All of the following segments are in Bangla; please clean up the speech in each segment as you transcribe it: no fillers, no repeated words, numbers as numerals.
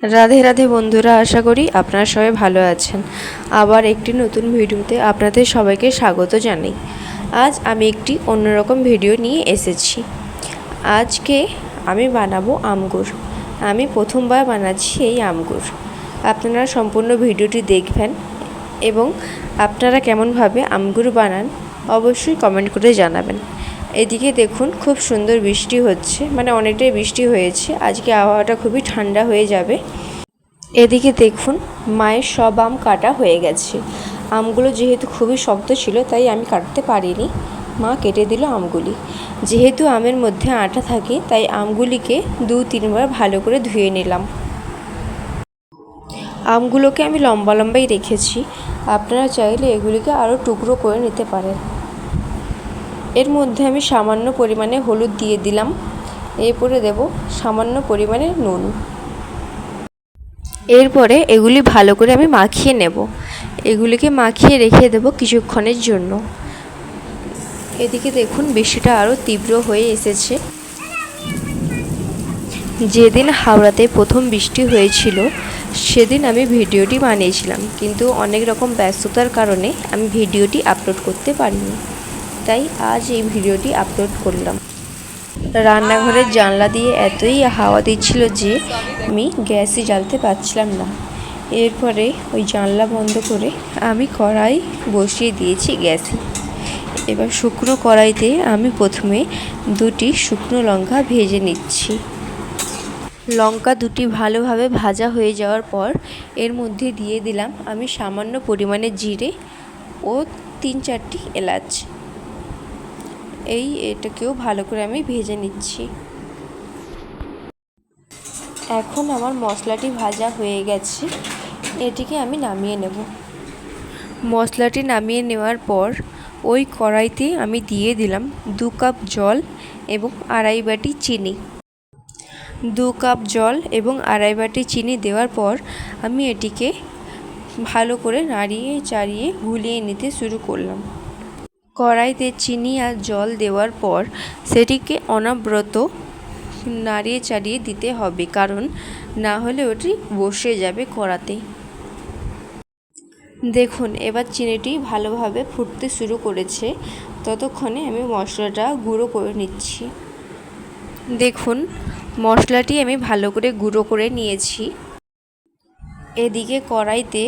রাধে রাধে বন্ধুরা, আশা করি আপনারা সবাই ভালো আছেন। আবার একটি নতুন ভিডিওতে আপনাদের সবাইকে স্বাগত জানাই। আজ আমি একটি অন্যরকম ভিডিও নিয়ে এসেছি। আজকে আমি বানাবো আমগুর। আমি প্রথমবার বানাচ্ছি এই আমগুর। আপনারা সম্পূর্ণ ভিডিওটি দেখবেন এবং আপনারা কেমনভাবে আমগুর বানান অবশ্যই কমেন্ট করে জানাবেন। এদিকে দেখুন খুব সুন্দর বৃষ্টি হচ্ছে, মানে অনেকটাই বৃষ্টি হয়েছে। আজকে আবহাওয়াটা খুবই ঠান্ডা হয়ে যাবে। এদিকে দেখুন মায়ের সব আম কাটা হয়ে গেছে। আমগুলো যেহেতু খুবই শক্ত ছিল তাই আমি কাটতে পারিনি, মা কেটে দিল আমগুলি। যেহেতু আমের মধ্যে আটা থাকে তাই আমগুলিকে 2-3 বার ভালো করে ধুয়ে নিলাম। আমগুলোকে আমি লম্বা লম্বাই রেখেছি, আপনারা চাইলে এগুলিকে আরও টুকরো করে নিতে পারেন। এর মধ্যে আমি সামান্য পরিমাণে হলুদ দিয়ে দিলাম, এরপরে দেব সামান্য পরিমাণে নুন। এরপরে এগুলি ভালো করে আমি মাখিয়ে নেব। এগুলিকে মাখিয়ে রেখে দেব কিছুক্ষণের জন্য। এদিকে দেখুন বৃষ্টিটা আরও তীব্র হয়ে এসেছে। যেদিন হাওড়াতে প্রথম বৃষ্টি হয়েছিল সেদিন আমি ভিডিওটি বানিয়েছিলাম, কিন্তু অনেক রকম ব্যস্ততার কারণে আমি ভিডিওটি আপলোড করতে পারিনি, তাই আজ এই ভিডিওটি আপলোড করলাম। রান্নাঘরের জানলা দিয়ে এতই হাওয়া দিচ্ছিল যে আমি গ্যাসই জ্বালতে পারছিলাম না। এরপরে ওই জানলা বন্ধ করে আমি কড়াই বসিয়ে দিয়েছি গ্যাসে। এবার শুকনো কড়াইতে আমি প্রথমে 2টি শুকনো লঙ্কা ভেজে নিচ্ছি। লঙ্কা দুটি ভালোভাবে ভাজা হয়ে যাওয়ার পর এর মধ্যে দিয়ে দিলাম আমি সামান্য পরিমাণে জিরে ও 3-4টি এলাচ। এটাকেও ভালো করে আমি ভেজে নিচ্ছি। এখন আমার মশলাটি ভাজা হয়ে গেছে, এটিকে আমি নামিয়ে নেব। মশলাটি নামিয়ে নেওয়ার পর ওই কড়াইতে আমি দিয়ে দিলাম 2 কাপ জল এবং 2.5 বাটি চিনি। 2 কাপ জল এবং 2.5 বাটি চিনি দেওয়ার পর আমি এটিকে ভালো করে নাড়িয়ে চাড়িয়ে গুলিয়ে নিতে শুরু করলাম। কড়াইতে চিনি আর জল দেওয়ার পর সেটিকে অনবরত নাড়িয়ে চাড়িয়ে দিতে হবে, কারণ না হলে ওটি বসে যাবে কড়াতে। দেখুন এবার চিনিটি ভালোভাবে ফুটতে শুরু করেছে, ততক্ষণে আমি মশলাটা গুঁড়ো করে নিচ্ছি। দেখুন মশলাটি আমি ভালো করে গুঁড়ো করে নিয়েছি। এদিকে কড়াইতে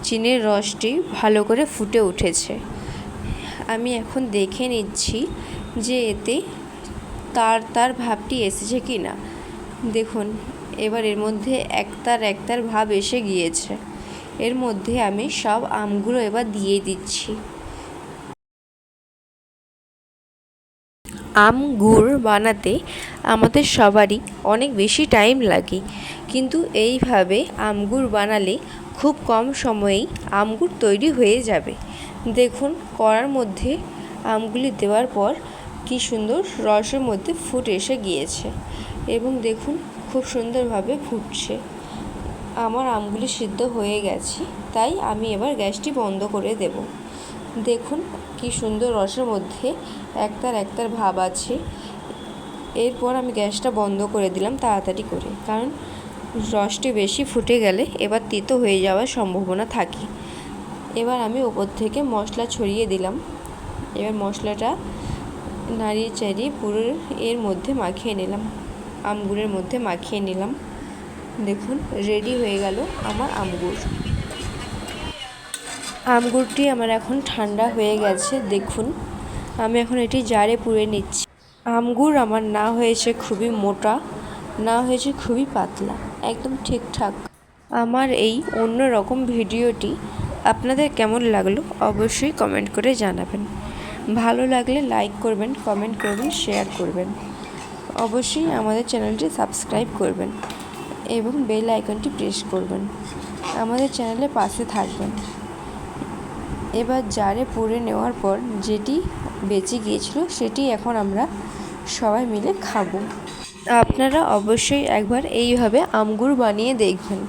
চিনির রসটি ভালো করে ফুটে উঠেছে। আমি এখন দেখে নিচ্ছি যে এতে তার ভাবটি এসেছে কি না। দেখুন এবার এর মধ্যে একতার ভাব এসে গিয়েছে। এর মধ্যে আমি সব আমগুলো এবার দিয়ে দিচ্ছি। আম গুড় বানাতে আমাদের সবারই অনেক বেশি টাইম লাগে, কিন্তু এইভাবে আম গুড় বানালে খুব কম সময়েই আম গুড় তৈরি হয়ে যাবে। দেখুন কড়ার মধ্যে আমগুলি দেওয়ার পর কি সুন্দর রসের মধ্যে ফুট এসে গিয়েছে এবং দেখুন খুব সুন্দরভাবে ফুটছে। আমার আমগুলি সিদ্ধ হয়ে গেছে, তাই আমি এবার গ্যাসটি বন্ধ করে দেব। দেখুন কি সুন্দর রসের মধ্যে একতার ভাব আছে। এরপর আমি গ্যাসটা বন্ধ করে দিলাম তাড়াতাড়ি করে, কারণ রসটি বেশি ফুটে গেলে এবার তিতো হয়ে যাওয়ার সম্ভাবনা থাকে। এবার আমি ওপর থেকে মশলা ছড়িয়ে দিলাম। এবার মশলাটা নাড়িয়ে চাড়িয়ে পুরো এর মধ্যে মাখিয়ে নিলাম, আমগুড়ের মধ্যে মাখিয়ে নিলাম। দেখুন রেডি হয়ে গেল আমার আমগুড়। আমগুড়টি আমার এখন ঠান্ডা হয়ে গেছে। দেখুন আমি এখন এটি জারে পুড়ে নিচ্ছি। আমগুড় আমার না হয়েছে খুবই মোটা, না হয়েছে খুবই পাতলা, একদম ঠিকঠাক। আমার এই অন্য রকম ভিডিওটি আপনাদের কেমন লাগলো অবশ্যই কমেন্ট করে জানাবেন। ভালো লাগলে লাইক করবেন, কমেন্ট করবেন, শেয়ার করবেন। অবশ্যই আমাদের চ্যানেলটি সাবস্ক্রাইব করবেন এবং বেল আইকনটি প্রেস করবেন। আমাদের চ্যানেলের পাশে থাকবেন। এবার জারে পুড়ে নেওয়ার পর যেটি বেঁচে গিয়েছিল সেটি এখন আমরা সবাই মিলে খাবো। আপনারা অবশ্যই একবার এইভাবে আমগুড় বানিয়ে দেখবেন।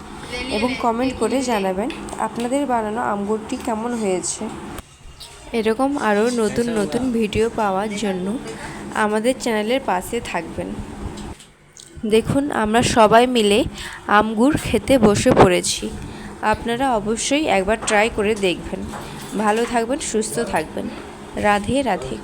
এবং কমেন্ট করে জানাবেন আপনাদের বানানো আমগুরটি কেমন হয়েছে। এরকম আরও নতুন নতুন ভিডিও পাওয়ার জন্য আমাদের চ্যানেলের পাশে থাকবেন। দেখুন আমরা সবাই মিলে আমগুর খেতে বসে পড়েছি। আপনারা অবশ্যই একবার ট্রাই করে দেখবেন। ভালো থাকবেন, সুস্থ থাকবেন। রাধে রাধে।